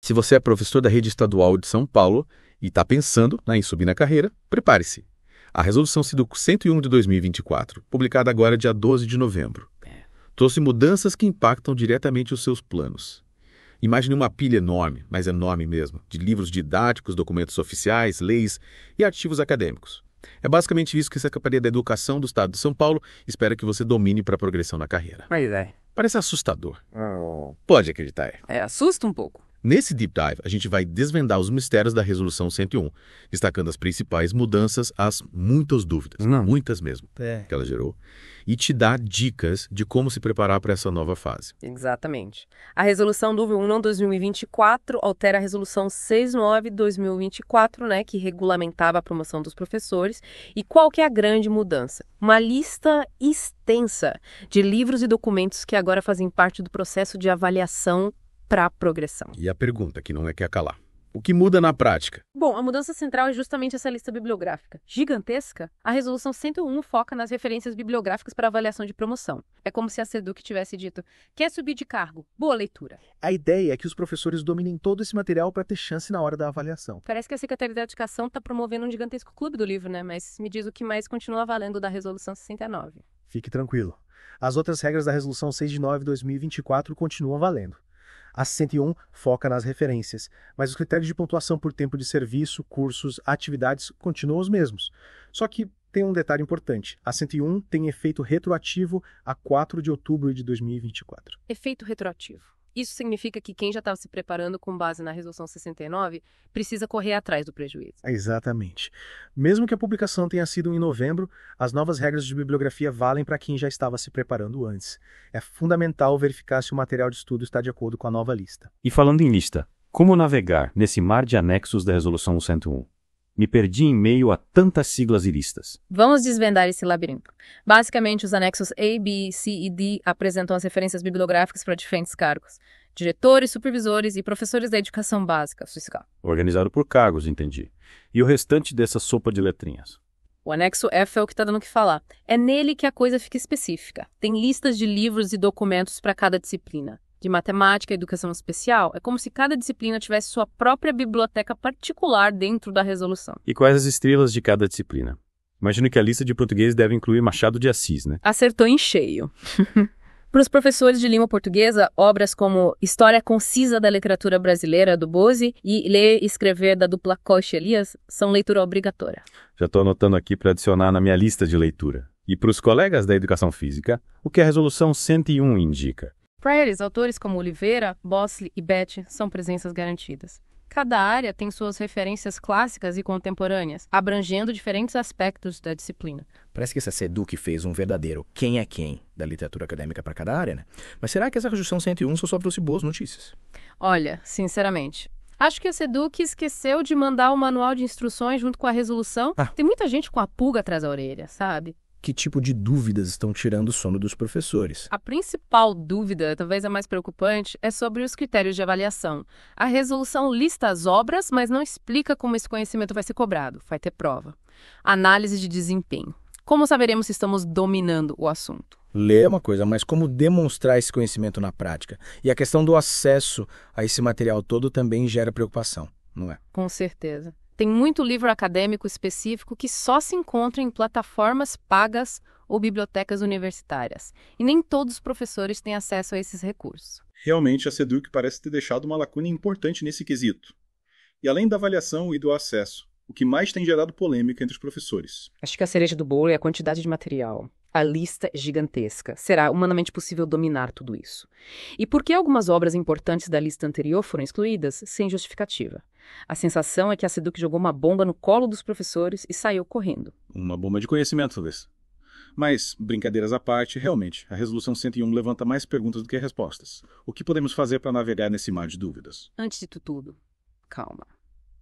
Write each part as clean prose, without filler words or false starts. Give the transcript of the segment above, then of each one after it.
Se você é professor da rede estadual de São Paulo e está pensando em subir na carreira, prepare-se. A Resolução SIDUC 101 de 2024, publicada agora dia 12 de novembro, trouxe mudanças que impactam diretamente os seus planos. Imagine uma pilha enorme, mas enorme mesmo, de livros didáticos, documentos oficiais, leis e artigos acadêmicos. É basicamente isso que a Secretaria da Educação do Estado de São Paulo espera que você domine para a progressão na carreira. Pois é. Parece assustador. Pode acreditar. Assusta um pouco. Nesse Deep Dive, a gente vai desvendar os mistérios da Resolução 101, destacando as principais mudanças, as muitas dúvidas, muitas mesmo, que ela gerou, e te dar dicas de como se preparar para essa nova fase. Exatamente. A Resolução do 1/2024 altera a Resolução 69/2024, que regulamentava a promoção dos professores. E qual que é a grande mudança? Uma lista extensa de livros e documentos que agora fazem parte do processo de avaliação para a progressão. E a pergunta que não quer calar. O que muda na prática? Bom, a mudança central é justamente essa lista bibliográfica. Gigantesca, a Resolução 101 foca nas referências bibliográficas para avaliação de promoção. É como se a SEDUC tivesse dito, quer subir de cargo? Boa leitura. A ideia é que os professores dominem todo esse material para ter chance na hora da avaliação. Parece que a Secretaria da Educação está promovendo um gigantesco clube do livro, Mas me diz o que mais continua valendo da Resolução 69. Fique tranquilo. As outras regras da Resolução 6 de 9 de 2024 continuam valendo. A 101 foca nas referências, mas os critérios de pontuação por tempo de serviço, cursos, atividades continuam os mesmos. Só que tem um detalhe importante. A 101 tem efeito retroativo a 4 de outubro de 2024. Efeito retroativo. Isso significa que quem já estava se preparando com base na Resolução 69 precisa correr atrás do prejuízo. Exatamente. Mesmo que a publicação tenha sido em novembro, as novas regras de bibliografia valem para quem já estava se preparando antes. É fundamental verificar se o material de estudo está de acordo com a nova lista. E falando em lista, como navegar nesse mar de anexos da Resolução 101? Me perdi em meio a tantas siglas e listas. Vamos desvendar esse labirinto. Basicamente, os anexos A, B, C e D apresentam as referências bibliográficas para diferentes cargos. Diretores, supervisores e professores da educação básica, fiscal. Organizado por cargos, entendi. E o restante dessa sopa de letrinhas? O anexo F é o que está dando o que falar. É nele que a coisa fica específica. Tem listas de livros e documentos para cada disciplina. De matemática e educação especial, é como se cada disciplina tivesse sua própria biblioteca particular dentro da resolução. E quais as estrelas de cada disciplina? Imagino que a lista de português deve incluir Machado de Assis, Acertou em cheio. Para os professores de língua portuguesa, obras como História Concisa da Literatura Brasileira, do Bose, e Ler e Escrever, da dupla Coche Elias, são leitura obrigatória. Já estou anotando aqui para adicionar na minha lista de leitura. E para os colegas da educação física, o que a Resolução 101 indica? Para eles, autores como Oliveira, Bosley e Beth são presenças garantidas. Cada área tem suas referências clássicas e contemporâneas, abrangendo diferentes aspectos da disciplina. Parece que essa SEDUC fez um verdadeiro quem é quem da literatura acadêmica para cada área, Mas será que essa Resolução 101 só trouxe boas notícias? Olha, sinceramente, acho que a SEDUC esqueceu de mandar o manual de instruções junto com a resolução. Tem muita gente com a pulga atrás da orelha, sabe? Que tipo de dúvidas estão tirando o sono dos professores? A principal dúvida, talvez a mais preocupante, é sobre os critérios de avaliação. A resolução lista as obras, mas não explica como esse conhecimento vai ser cobrado, vai ter prova. Análise de desempenho. Como saberemos se estamos dominando o assunto? Ler é uma coisa, mas como demonstrar esse conhecimento na prática? E a questão do acesso a esse material todo também gera preocupação, não é? Com certeza. Tem muito livro acadêmico específico que só se encontra em plataformas pagas ou bibliotecas universitárias. E nem todos os professores têm acesso a esses recursos. Realmente, a SEDUC parece ter deixado uma lacuna importante nesse quesito. E além da avaliação e do acesso, o que mais tem gerado polêmica entre os professores? Acho que a cereja do bolo é a quantidade de material. A lista é gigantesca. Será humanamente possível dominar tudo isso? E por que algumas obras importantes da lista anterior foram excluídas sem justificativa? A sensação é que a SEDUC jogou uma bomba no colo dos professores e saiu correndo. Uma bomba de conhecimento, talvez. Mas, brincadeiras à parte, realmente, a Resolução 101 levanta mais perguntas do que respostas. O que podemos fazer para navegar nesse mar de dúvidas? Antes de tudo, calma.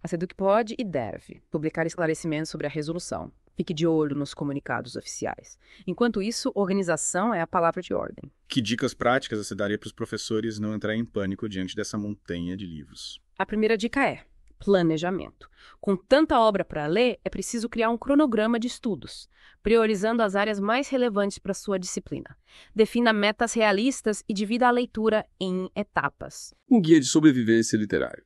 A SEDUC pode e deve publicar esclarecimentos sobre a resolução. Fique de olho nos comunicados oficiais. Enquanto isso, organização é a palavra de ordem. Que dicas práticas você daria para os professores não entrarem em pânico diante dessa montanha de livros? A primeira dica é planejamento. Com tanta obra para ler, é preciso criar um cronograma de estudos, priorizando as áreas mais relevantes para sua disciplina. Defina metas realistas e divida a leitura em etapas. Um guia de sobrevivência literário.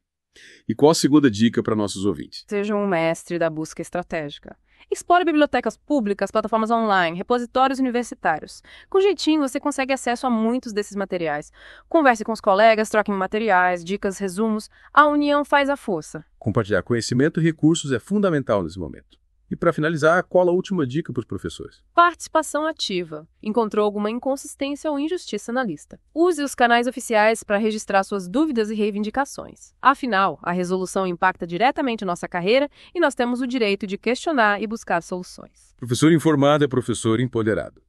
E qual a segunda dica para nossos ouvintes? Seja um mestre da busca estratégica. Explore bibliotecas públicas, plataformas online, repositórios universitários. Com jeitinho, você consegue acesso a muitos desses materiais. Converse com os colegas, troque materiais, dicas, resumos. A união faz a força. Compartilhar conhecimento e recursos é fundamental nesse momento. E para finalizar, qual a última dica para os professores? Participação ativa. Encontrou alguma inconsistência ou injustiça na lista? Use os canais oficiais para registrar suas dúvidas e reivindicações. Afinal, a resolução impacta diretamente nossa carreira e nós temos o direito de questionar e buscar soluções. Professor informado é professor empoderado.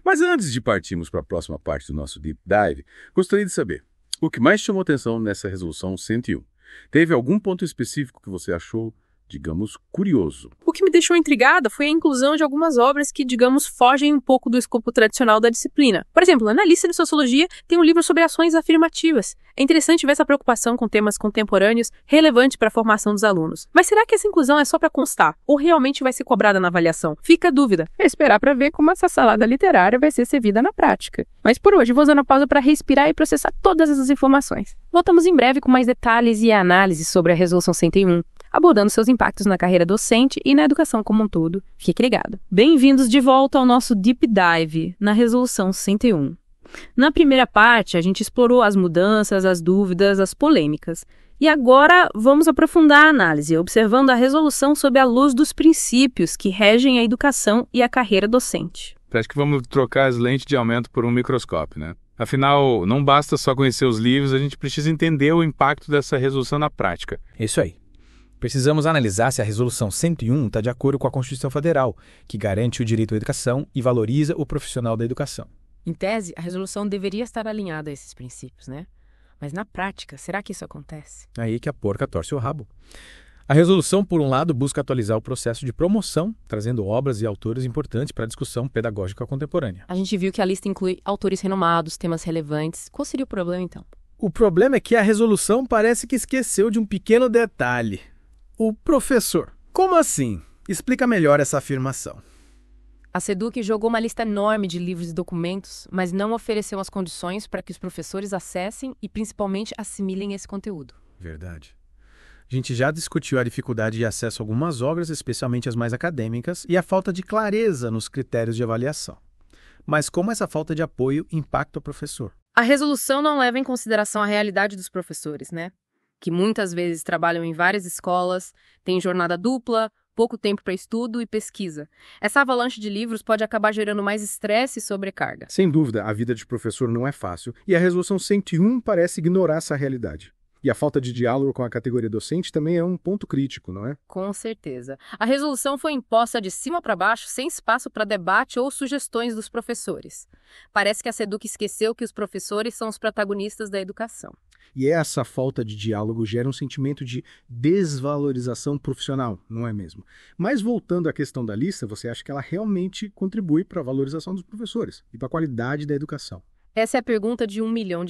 Mas antes de partirmos para a próxima parte do nosso Deep Dive, gostaria de saber, o que mais chamou atenção nessa resolução 101? Teve algum ponto específico que você achou, digamos, curioso? O que me deixou intrigada foi a inclusão de algumas obras que, digamos, fogem um pouco do escopo tradicional da disciplina. Por exemplo, na lista de Sociologia tem um livro sobre ações afirmativas. É interessante ver essa preocupação com temas contemporâneos relevantes para a formação dos alunos. Mas será que essa inclusão é só para constar? Ou realmente vai ser cobrada na avaliação? Fica a dúvida. É esperar para ver como essa salada literária vai ser servida na prática. Mas por hoje vou usando a pausa para respirar e processar todas essas informações. Voltamos em breve com mais detalhes e análises sobre a Resolução 101. Abordando seus impactos na carreira docente e na educação como um todo. Fique ligado. Bem-vindos de volta ao nosso Deep Dive na Resolução 101. Na primeira parte, a gente explorou as mudanças, as dúvidas, as polêmicas. E agora vamos aprofundar a análise, observando a resolução sob a luz dos princípios que regem a educação e a carreira docente. Acho que vamos trocar as lentes de aumento por um microscópio, né? Afinal, não basta só conhecer os livros, a gente precisa entender o impacto dessa resolução na prática. Isso aí. Precisamos analisar se a Resolução 101 está de acordo com a Constituição Federal, que garante o direito à educação e valoriza o profissional da educação. Em tese, a resolução deveria estar alinhada a esses princípios, né? Mas na prática, será que isso acontece? Aí que a porca torce o rabo. A resolução, por um lado, busca atualizar o processo de promoção, trazendo obras e autores importantes para a discussão pedagógica contemporânea. A gente viu que a lista inclui autores renomados, temas relevantes. Qual seria o problema, então? O problema é que a resolução parece que esqueceu de um pequeno detalhe. O professor. Como assim? Explica melhor essa afirmação. A SEDUC jogou uma lista enorme de livros e documentos, mas não ofereceu as condições para que os professores acessem e, principalmente, assimilem esse conteúdo. Verdade. A gente já discutiu a dificuldade de acesso a algumas obras, especialmente as mais acadêmicas, e a falta de clareza nos critérios de avaliação. Mas como essa falta de apoio impacta o professor? A resolução não leva em consideração a realidade dos professores, né? Que muitas vezes trabalham em várias escolas, têm jornada dupla, pouco tempo para estudo e pesquisa. Essa avalanche de livros pode acabar gerando mais estresse e sobrecarga. Sem dúvida, a vida de professor não é fácil, e a Resolução 101 parece ignorar essa realidade. E a falta de diálogo com a categoria docente também é um ponto crítico, não é? Com certeza. A resolução foi imposta de cima para baixo, sem espaço para debate ou sugestões dos professores. Parece que a SEDUC esqueceu que os professores são os protagonistas da educação. E essa falta de diálogo gera um sentimento de desvalorização profissional, não é mesmo? Mas voltando à questão da lista, você acha que ela realmente contribui para a valorização dos professores e para a qualidade da educação? Essa é a pergunta de R$1 milhão.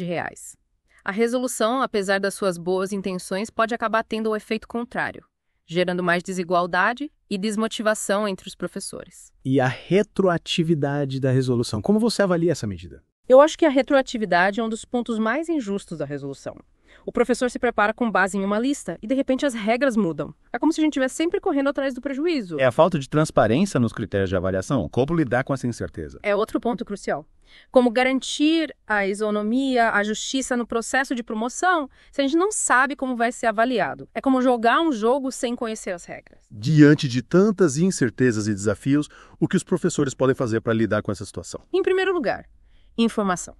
A resolução, apesar das suas boas intenções, pode acabar tendo o efeito contrário, gerando mais desigualdade e desmotivação entre os professores. E a retroatividade da resolução, como você avalia essa medida? Eu acho que a retroatividade é um dos pontos mais injustos da resolução. O professor se prepara com base em uma lista e, de repente, as regras mudam. É como se a gente estivesse sempre correndo atrás do prejuízo. É a falta de transparência nos critérios de avaliação. Como lidar com essa incerteza? É outro ponto crucial. Como garantir a isonomia, a justiça no processo de promoção, se a gente não sabe como vai ser avaliado. É como jogar um jogo sem conhecer as regras. Diante de tantas incertezas e desafios, o que os professores podem fazer para lidar com essa situação? Em primeiro lugar, informação.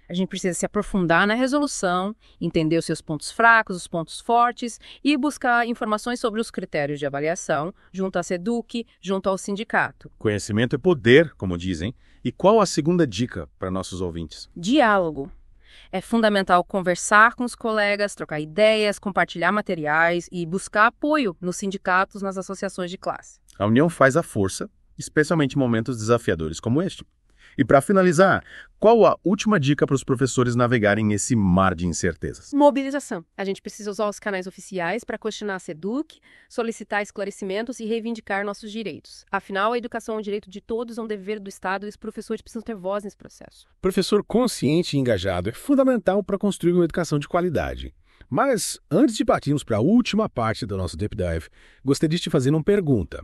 A gente precisa se aprofundar na resolução, entender os seus pontos fracos, os pontos fortes e buscar informações sobre os critérios de avaliação junto à SEDUC, junto ao sindicato. Conhecimento é poder, como dizem. E qual a segunda dica para nossos ouvintes? Diálogo. É fundamental conversar com os colegas, trocar ideias, compartilhar materiais e buscar apoio nos sindicatos, nas associações de classe. A união faz a força, especialmente em momentos desafiadores como este. E para finalizar, qual a última dica para os professores navegarem nesse mar de incertezas? Mobilização. A gente precisa usar os canais oficiais para questionar a SEDUC, solicitar esclarecimentos e reivindicar nossos direitos. Afinal, a educação é um direito de todos, é um dever do Estado e os professores precisam ter voz nesse processo. Professor consciente e engajado é fundamental para construir uma educação de qualidade. Mas, antes de partirmos para a última parte do nosso Deep Dive, gostaria de te fazer uma pergunta.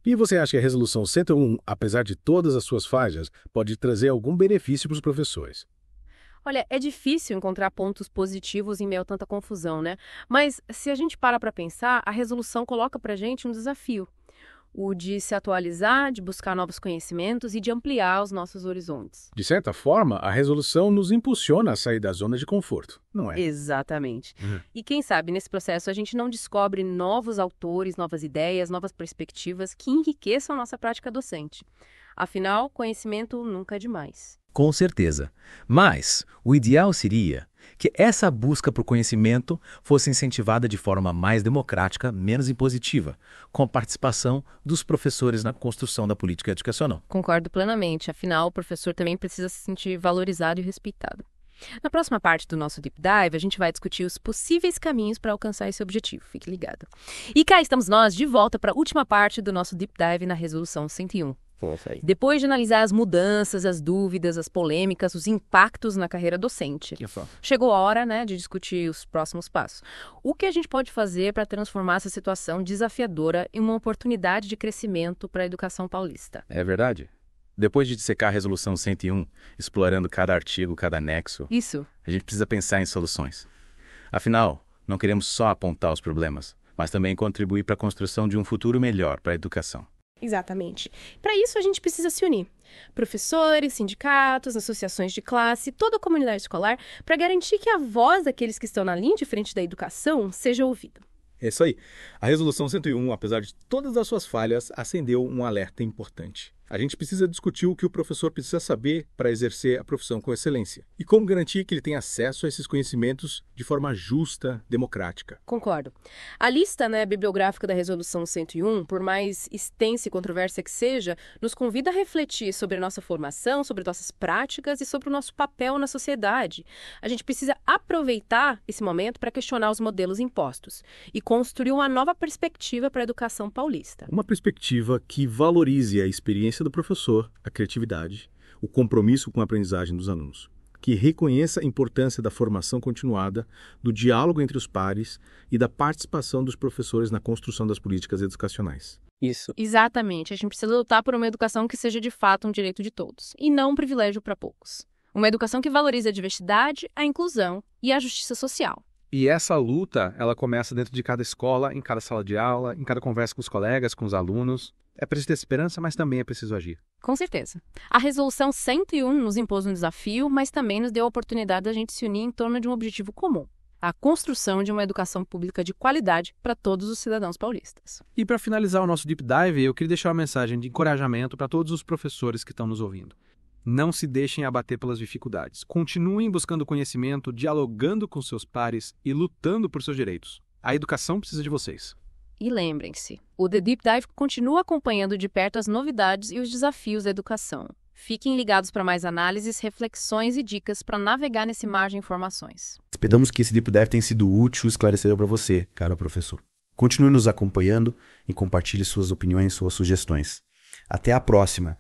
E você acha que a Resolução 101, apesar de todas as suas falhas, pode trazer algum benefício para os professores? Olha, é difícil encontrar pontos positivos em meio a tanta confusão, né? Mas se a gente para pensar, a resolução coloca pra gente um desafio. O de se atualizar, de buscar novos conhecimentos e de ampliar os nossos horizontes. De certa forma, a resolução nos impulsiona a sair da zona de conforto, não é? Exatamente. E quem sabe, nesse processo, a gente não descobre novos autores, novas ideias, novas perspectivas que enriqueçam a nossa prática docente. Afinal, conhecimento nunca é demais. Com certeza. Mas o ideal seria que essa busca por conhecimento fosse incentivada de forma mais democrática, menos impositiva, com a participação dos professores na construção da política educacional. Concordo plenamente. Afinal, o professor também precisa se sentir valorizado e respeitado. Na próxima parte do nosso Deep Dive, a gente vai discutir os possíveis caminhos para alcançar esse objetivo. Fique ligado. E cá estamos nós, de volta para a última parte do nosso Deep Dive na Resolução 101. Depois de analisar as mudanças, as dúvidas, as polêmicas, os impactos na carreira docente, chegou a hora, né, de discutir os próximos passos. O que a gente pode fazer para transformar essa situação desafiadora em uma oportunidade de crescimento para a educação paulista? É verdade? Depois de dissecar a Resolução 101, explorando cada artigo, cada anexo, Isso. a gente precisa pensar em soluções. Afinal, não queremos só apontar os problemas, mas também contribuir para a construção de um futuro melhor para a educação. Exatamente. Para isso, a gente precisa se unir. Professores, sindicatos, associações de classe, toda a comunidade escolar, para garantir que a voz daqueles que estão na linha de frente da educação seja ouvida. É isso aí. A Resolução 101, apesar de todas as suas falhas, acendeu um alerta importante. A gente precisa discutir o que o professor precisa saber para exercer a profissão com excelência e como garantir que ele tenha acesso a esses conhecimentos de forma justa, democrática. Concordo. A lista, bibliográfica da Resolução 101, por mais extensa e controversa que seja, nos convida a refletir sobre a nossa formação, sobre nossas práticas e sobre o nosso papel na sociedade. A gente precisa aproveitar esse momento para questionar os modelos impostos e construir uma nova perspectiva para a educação paulista. Uma perspectiva que valorize a experiência do professor, a criatividade, o compromisso com a aprendizagem dos alunos, que reconheça a importância da formação continuada, do diálogo entre os pares e da participação dos professores na construção das políticas educacionais. Isso. Exatamente. A gente precisa lutar por uma educação que seja de fato um direito de todos, e não um privilégio para poucos. Uma educação que valorize a diversidade, a inclusão e a justiça social. E essa luta, ela começa dentro de cada escola, em cada sala de aula, em cada conversa com os colegas, com os alunos. É preciso ter esperança, mas também é preciso agir. Com certeza. A Resolução 101 nos impôs um desafio, mas também nos deu a oportunidade da gente se unir em torno de um objetivo comum: a construção de uma educação pública de qualidade para todos os cidadãos paulistas. E para finalizar o nosso Deep Dive, eu queria deixar uma mensagem de encorajamento para todos os professores que estão nos ouvindo. Não se deixem abater pelas dificuldades. Continuem buscando conhecimento, dialogando com seus pares e lutando por seus direitos. A educação precisa de vocês. E lembrem-se, o The Deep Dive continua acompanhando de perto as novidades e os desafios da educação. Fiquem ligados para mais análises, reflexões e dicas para navegar nesse mar de informações. Esperamos que esse Deep Dive tenha sido útil e esclarecedor para você, caro professor. Continue nos acompanhando e compartilhe suas opiniões e suas sugestões. Até a próxima!